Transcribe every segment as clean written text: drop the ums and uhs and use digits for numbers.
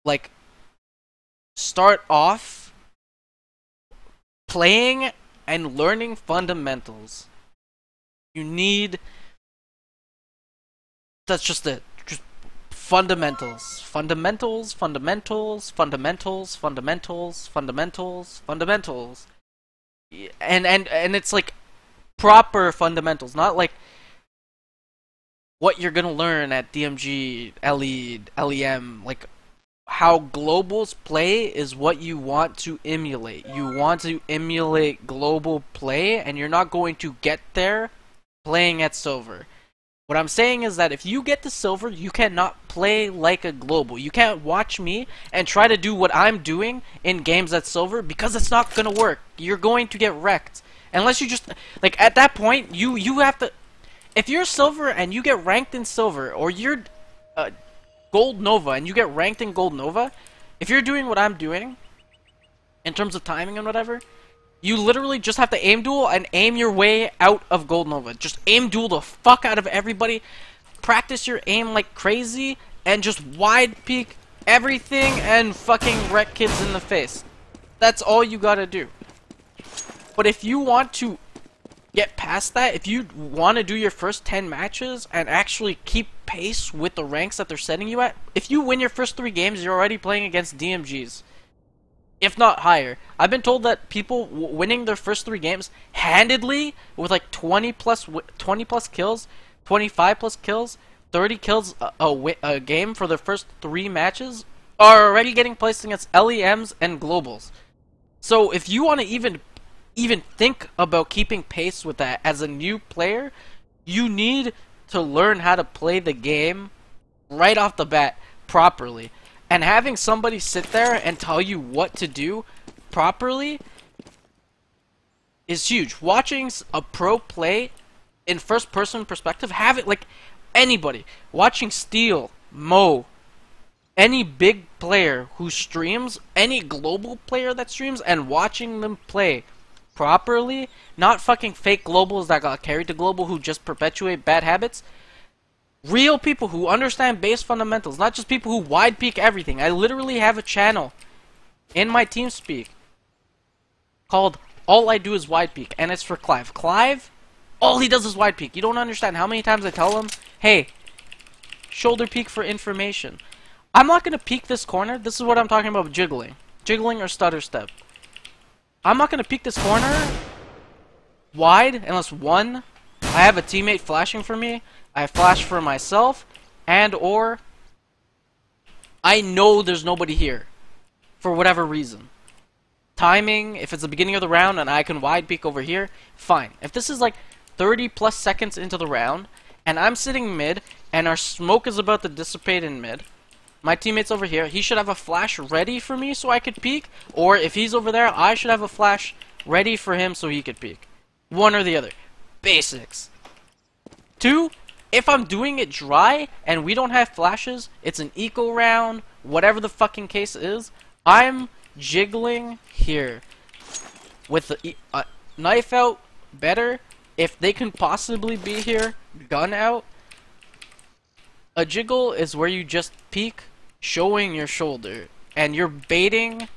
like start off playing and learning fundamentals. You need that's just it. Just fundamentals. Fundamentals, fundamentals, fundamentals, fundamentals, fundamentals, fundamentals. And it's like proper fundamentals, not like what you're gonna learn at DMG, LE, LEM, like how globals play is what you want to emulate. You want to emulate global play, and you're not going to get there playing at silver. What I'm saying is that if you get to silver, you cannot play like a global. You can't watch me and try to do what I'm doing in games at silver, because it's not gonna work. You're going to get wrecked. Unless you just, like, at that point, you have to, if you're silver and you get ranked in silver, or you're Gold Nova and you get ranked in Gold Nova, if you're doing what I'm doing in terms of timing and whatever, you literally just have to aim duel and aim your way out of Gold Nova. Just aim duel the fuck out of everybody, practice your aim like crazy, and just wide peek everything and fucking wreck kids in the face. That's all you gotta do. But if you want to get past that, if you want to do your first 10 matches and actually keep pace with the ranks that they're setting you at, if you win your first 3 games, you're already playing against DMGs, if not higher. I've been told that people winning their first 3 games handedly with like 20 plus kills, 25 plus kills, 30 kills a game for their first 3 matches are already getting placed against LEMs and globals. So if you want to even think about keeping pace with that as a new player, you need to learn how to play the game right off the bat properly. And having somebody sit there and tell you what to do properly is huge. Watching a pro play in first person perspective, have it like anybody. Watching Steel, Mo, any big player who streams, any global player that streams, and watching them play properly, not fucking fake globals that got carried to global who just perpetuate bad habits. Real people who understand base fundamentals, not just people who wide peek everything. I literally have a channel in my TeamSpeak called All I Do Is Wide Peek, and it's for Clive. Clive, all he does is wide peek. You don't understand how many times I tell him, hey, shoulder peek for information. I'm not gonna peek this corner. This is what I'm talking about, jiggling. Jiggling or stutter step. I'm not going to peek this corner wide unless, one, I have a teammate flashing for me, I flash for myself, and or I know there's nobody here for whatever reason. Timing, if it's the beginning of the round and I can wide peek over here, fine. If this is like 30 plus seconds into the round and I'm sitting mid and our smoke is about to dissipate in mid, my teammate's over here, he should have a flash ready for me so I could peek, or if he's over there, I should have a flash ready for him so he could peek. One or the other. Basics. 2, if I'm doing it dry and we don't have flashes, it's an eco round, whatever the fucking case is, I'm jiggling here with the knife out better. If they can possibly be here, gun out. A jiggle is where you just peek, showing your shoulder, and you're baiting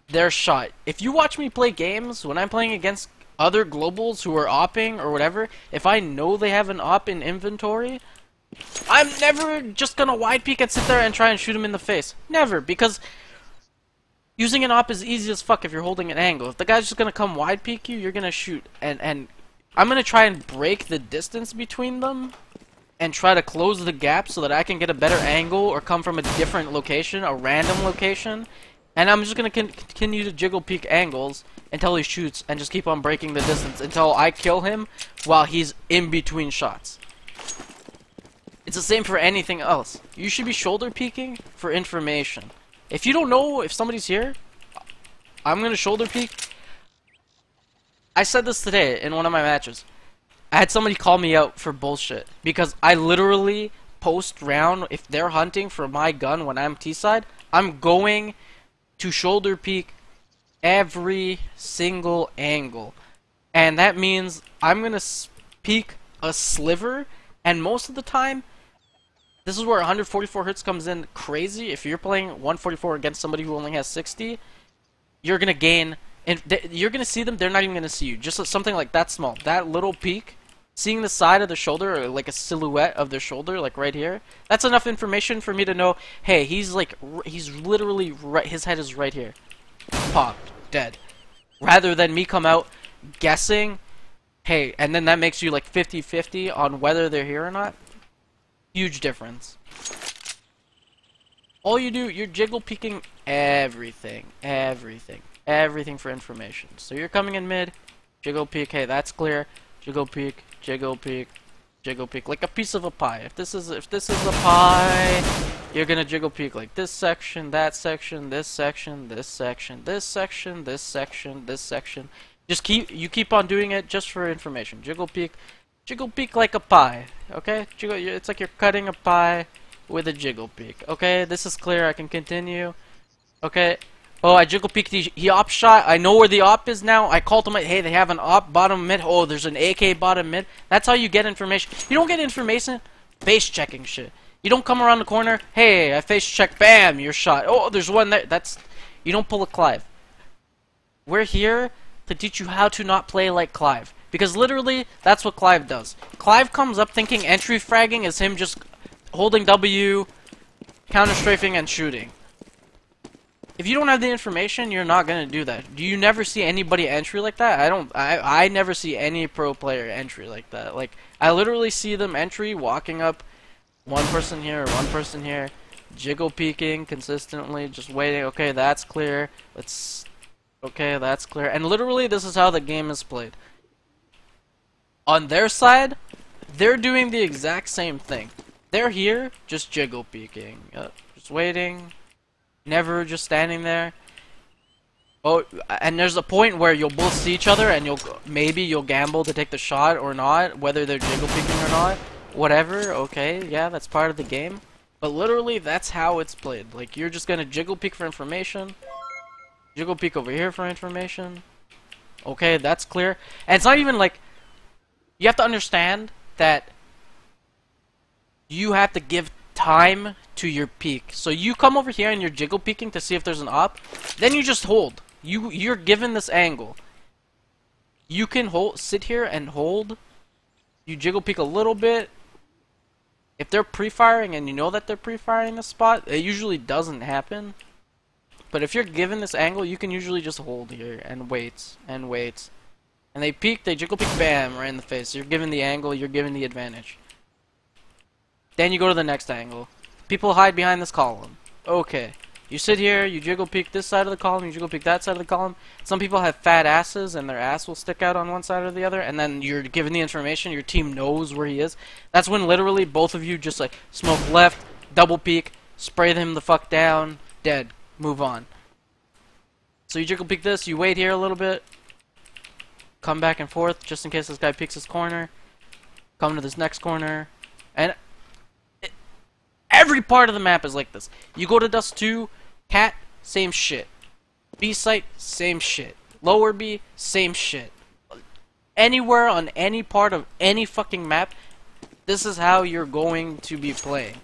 their shot. If you watch me play games, when I'm playing against other globals who are opping or whatever, if I know they have an op in inventory, I'm never just gonna wide peek and sit there and try and shoot him in the face. Never, because using an op is easy as fuck if you're holding an angle. If the guy's just gonna come wide peek you, you're gonna shoot, and I'm gonna try and break the distance between them and try to close the gap so that I can get a better angle or come from a different location, a random location. And I'm just gonna continue to jiggle peek angles until he shoots and just keep on breaking the distance until I kill him while he's in between shots. It's the same for anything else. You should be shoulder peeking for information. If you don't know if somebody's here, I'm gonna shoulder peek. I said this today in one of my matches. I had somebody call me out for bullshit because I literally post round, if they're hunting for my gun when I'm T-side, I'm going to shoulder peek every single angle. And that means I'm gonna peek a sliver, and most of the time This is where 144 hertz comes in crazy. If you're playing 144 against somebody who only has 60, you're gonna gain, and you're gonna see them. They're not even gonna see you. Just something like that small, that little peak, seeing the side of the shoulder, or like a silhouette of their shoulder, like right here. That's enough information for me to know. Hey, he's literally right. His head is right here, popped, dead. Rather than me come out guessing, hey, and then that makes you like 50-50 on whether they're here or not. Huge difference. All you do, you're jiggle peeking everything for information. So you're coming in mid, jiggle peek, hey, that's clear. Jiggle peek, jiggle peek, jiggle peek, like a piece of a pie. If this is a pie, you're gonna jiggle peek like this section, that section, this section, this section, this section, this section, this section. Just keep on doing it just for information. Jiggle peek like a pie. Okay, it's like you're cutting a pie with a jiggle peek. Okay, this is clear. I can continue. Okay. Oh, I jiggle peeked. He op shot. I know where the op is now. I called him. Hey, they have an op bottom mid. Oh, there's an AK bottom mid. That's how you get information. You don't get information face checking shit. You don't come around the corner. Hey, I face check. Bam, you're shot. Oh, there's one there. You don't pull a Clive. We're here to teach you how to not play like Clive. Because literally, that's what Clive does. Clive comes up thinking entry fragging is him just holding W, counter-strafing, and shooting. If you don't have the information, you're not gonna do that. Do you never see anybody entry like that? I never see any pro player entry like that. Like, I literally see them entry, walking up, one person here, jiggle peeking consistently, just waiting. Okay, that's clear. Okay, that's clear. And literally, this is how the game is played. On their side, they're doing the exact same thing. They're here, just jiggle peeking, just waiting. Never just standing there. Oh, and there's a point where you'll both see each other, and maybe you'll gamble to take the shot or not, whether they're jiggle peeking or not. Whatever. Okay, yeah, that's part of the game. But literally, that's how it's played. Like, you're just gonna jiggle peek for information. Jiggle peek over here for information. Okay, that's clear. And it's not even like you have to understand that you have to give time to your peek. So you come over here and you're jiggle peeking to see if there's an op. Then you just hold. You're given this angle. You can sit here and hold. You jiggle peek a little bit. If they're pre-firing and you know that they're pre-firing the spot, it usually doesn't happen. But if you're given this angle, you can usually just hold here and wait and wait. And they peek, they jiggle peek, bam, right in the face. You're given the angle, you're given the advantage. Then you go to the next angle. People hide behind this column. Okay. You sit here, you jiggle peek this side of the column, you jiggle peek that side of the column. Some people have fat asses and their ass will stick out on one side or the other, and then you're given the information, your team knows where he is. That's when literally both of you just like smoke left, double peek, spray him the fuck down, dead. Move on. So you jiggle peek this, you wait here a little bit, come back and forth just in case this guy peeks his corner, come to this next corner, and every part of the map is like this. You go to Dust 2, Cat, same shit. B site, same shit. Lower B, same shit. Anywhere on any part of any fucking map, this is how you're going to be playing.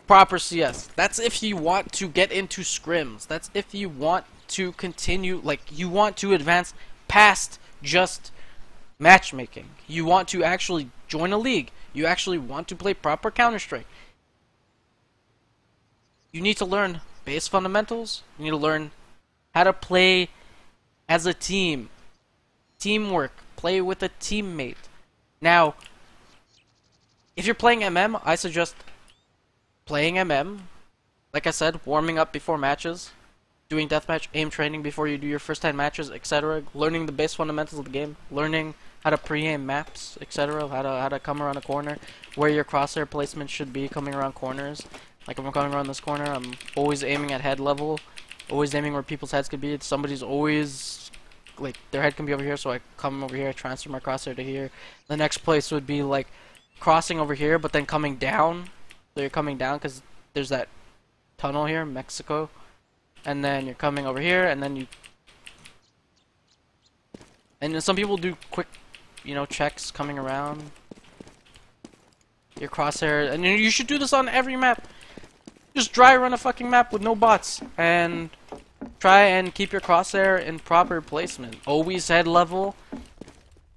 Proper CS. That's if you want to get into scrims. That's if you want to continue, like, you want to advance past just matchmaking. You want to actually join a league. You actually want to play proper Counter-Strike. You need to learn base fundamentals. You need to learn how to play as a team. Teamwork. Play with a teammate. Now, if you're playing MM, I suggest playing MM. Like I said, warming up before matches. Doing deathmatch, aim training before you do your first 10 matches, etc. Learning the base fundamentals of the game. Learning how to pre-aim maps, etc. How to come around a corner, where your crosshair placement should be coming around corners. Like if I'm coming around this corner, I'm always aiming at head level, always aiming where people's heads could be. Somebody's always, like, their head can be over here, so I come over here, I transfer my crosshair to here. The next place would be like crossing over here, but then coming down. So you're coming down because there's that tunnel here, Mexico. And then you're coming over here, and then you... And then some people do quick, you know, checks coming around. your crosshair, and you should do this on every map. Just dry run a fucking map with no bots, and try and keep your crosshair in proper placement. Always head level.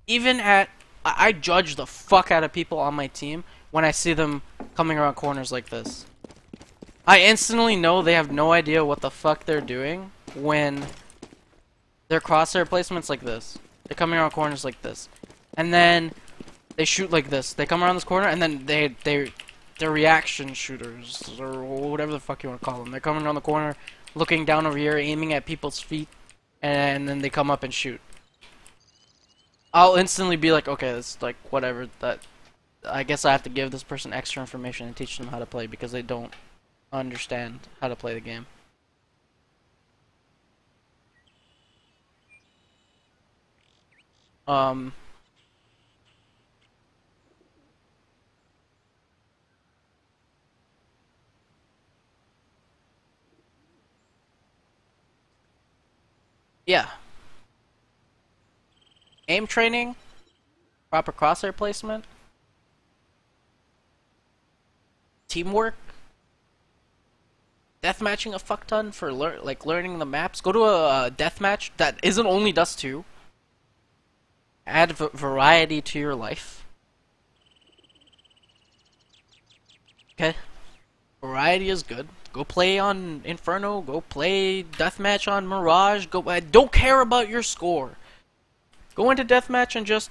Even at... I judge the fuck out of people on my team when I see them coming around corners like this. I instantly know they have no idea what the fuck they're doing when their crosshair placement's like this. They're coming around corners like this. And then they shoot like this. They come around this corner, and then they're reaction shooters, or whatever the fuck you want to call them. They're coming around the corner, looking down over here, aiming at people's feet, and then they come up and shoot. I'll instantly be like, okay, it's like, whatever, that... I guess I have to give this person extra information and teach them how to play, because they don't understand how to play the game. Yeah. Aim training, proper crosshair placement, teamwork, deathmatching a fuck ton for learning the maps. Go to a deathmatch that isn't only Dust 2. Add variety to your life. Okay? Variety is good. Go play on Inferno. Go play deathmatch on Mirage. Go. Don't care about your score. Go into deathmatch and just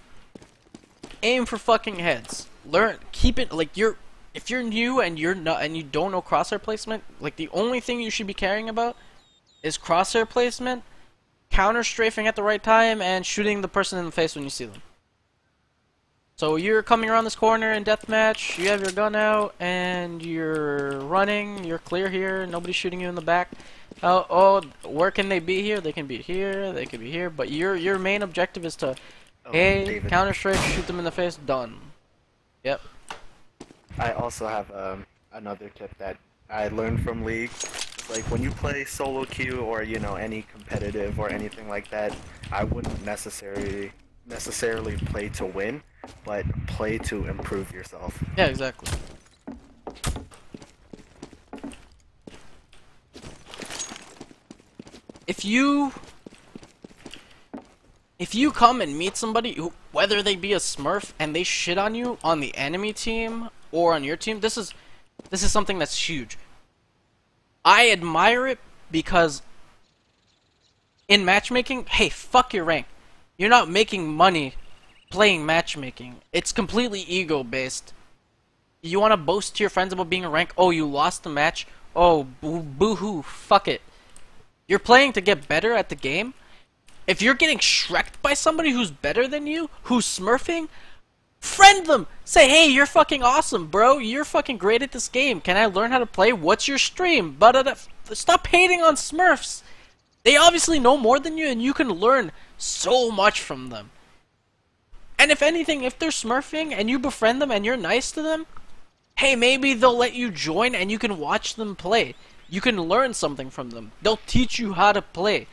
aim for fucking heads. Learn. Keep it like you're. If you're new and you're not and you don't know crosshair placement, like the only thing you should be caring about is crosshair placement, counter strafing at the right time, and shooting the person in the face when you see them. So you're coming around this corner in deathmatch, you have your gun out, and you're running, you're clear here, nobody's shooting you in the back. Oh, where can they be here? They can be here, they can be here, but your main objective is to, hey, counter strafe, shoot them in the face, done. Yep. I also have another tip that I learned from League. Like when you play solo queue or any competitive or anything like that, I wouldn't necessarily play to win, but play to improve yourself. Yeah, exactly. If you come and meet somebody who, whether they be a Smurf and they shit on you on the enemy team or on your team, this is something that's huge. I admire it because in matchmaking, hey, fuck your rank. You're not making money playing matchmaking. It's completely ego-based. You want to boast to your friends about being a rank? Oh, you lost the match? Oh, boo-hoo, fuck it. You're playing to get better at the game. If you're getting shreked by somebody who's better than you, who's smurfing, friend them! Say, hey, you're fucking awesome, bro. You're fucking great at this game. Can I learn how to play? What's your stream? Stop hating on smurfs. They obviously know more than you, and you can learn so much from them. And if anything, if they're smurfing and you befriend them and you're nice to them, hey, maybe they'll let you join and you can watch them play. You can learn something from them. They'll teach you how to play.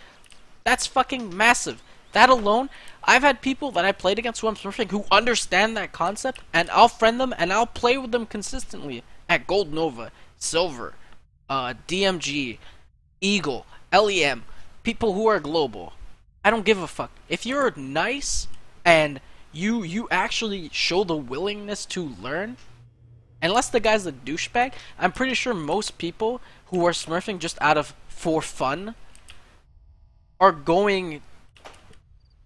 That's fucking massive. That alone, I've had people that I played against who I'm smurfing who understand that concept, and I'll friend them and I'll play with them consistently at Gold Nova, Silver, DMG, Eagle, LEM, people who are global. I don't give a fuck. If you're nice and you actually show the willingness to learn, unless the guy's a douchebag, I'm pretty sure most people who are smurfing just out of for fun are going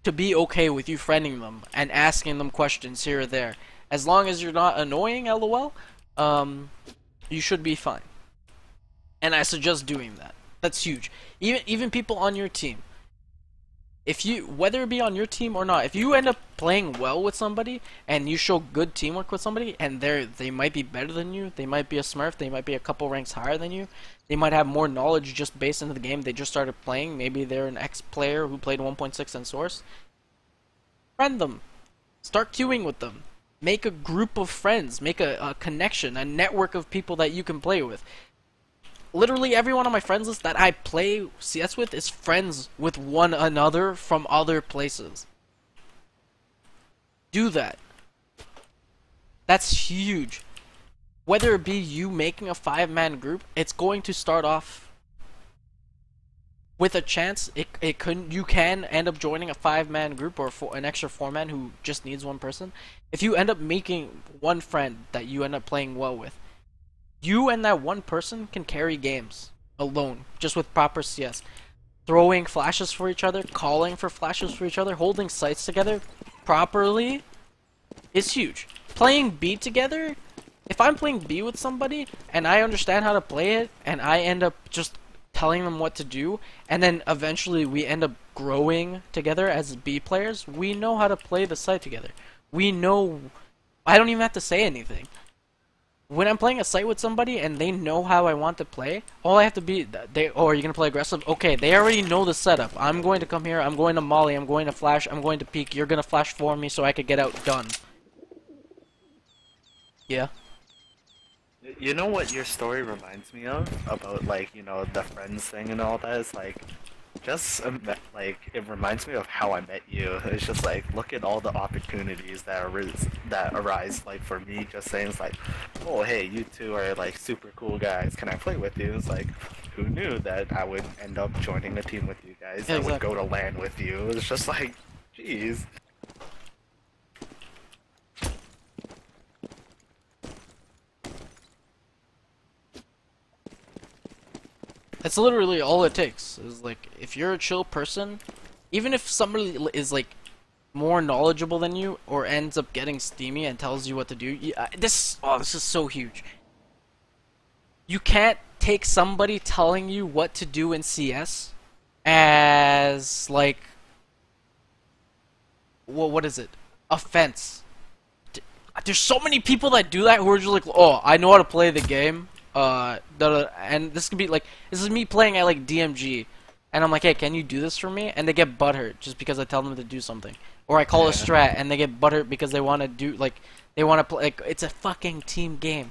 to be okay with you friending them and asking them questions here or there. As long as you're not annoying, lol, you should be fine. And I suggest doing that. That's huge. Even people on your team. If you, whether it be on your team or not, if you end up playing well with somebody and you show good teamwork with somebody and they might be better than you, they might be a smurf, they might be a couple ranks higher than you, they might have more knowledge just based into the game, they just started playing, maybe they're an ex-player who played 1.6 in Source, friend them. Start queuing with them. Make a group of friends, make a connection, a network of people that you can play with. Literally everyone on my friends list that I play CS with is friends with one another from other places. Do that. That's huge. whether it be you making a 5-man group, it's going to start off with a chance. You can end up joining a 5-man group or an extra 4-man who just needs one person. If you end up making one friend that you end up playing well with, you and that one person can carry games alone, just with proper CS. Throwing flashes for each other, calling for flashes for each other, holding sights together properly is huge. Playing B together, if I'm playing B with somebody and I understand how to play it and I end up just telling them what to do, and then eventually we end up growing together as B players, we know how to play the site together. We know, I don't even have to say anything. When I'm playing a site with somebody and they know how I want to play, all I have to be, oh, are you going to play aggressive? Okay, they already know the setup. I'm going to come here, I'm going to molly, I'm going to flash, I'm going to peek, you're going to flash for me so I could get out done. Yeah. You know what your story reminds me of? About, like, you know, the friends thing and all that? It's like, just, like, it reminds me of how I met you. It's just like, look at all the opportunities that arise. Like, for me, just saying, it's like, oh, hey, you two are, like, super cool guys. Can I play with you? It's like, who knew that I would end up joining a team with you guys? Yeah, I would go to LAN with you. It's just like, jeez. That's literally all it takes. Is like, if you're a chill person, even if somebody is like more knowledgeable than you or ends up getting steamy and tells you what to do, this is so huge. You can't take somebody telling you what to do in CS as like, what is it? Offense. There's so many people that do that who are just like, oh, I know how to play the game. And this could be like, this is me playing at like DMG, and I'm like, hey, can you do this for me? And they get butthurt just because I tell them to do something, or I call a strat and they get butthurt because they want to do, like, they want to play. Like, it's a fucking team game.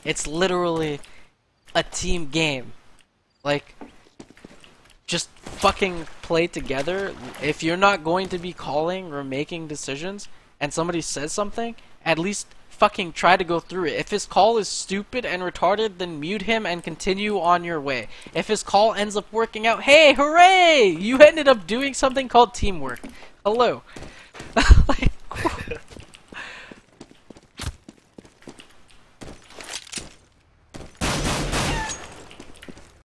It's literally a team game. Like, just fucking play together. If you're not going to be calling or making decisions, and somebody says something, at least fucking try to go through it. If his call is stupid and retarded, then mute him and continue on your way. If his call ends up working out, hey, hooray! You ended up doing something called teamwork. Hello. Like,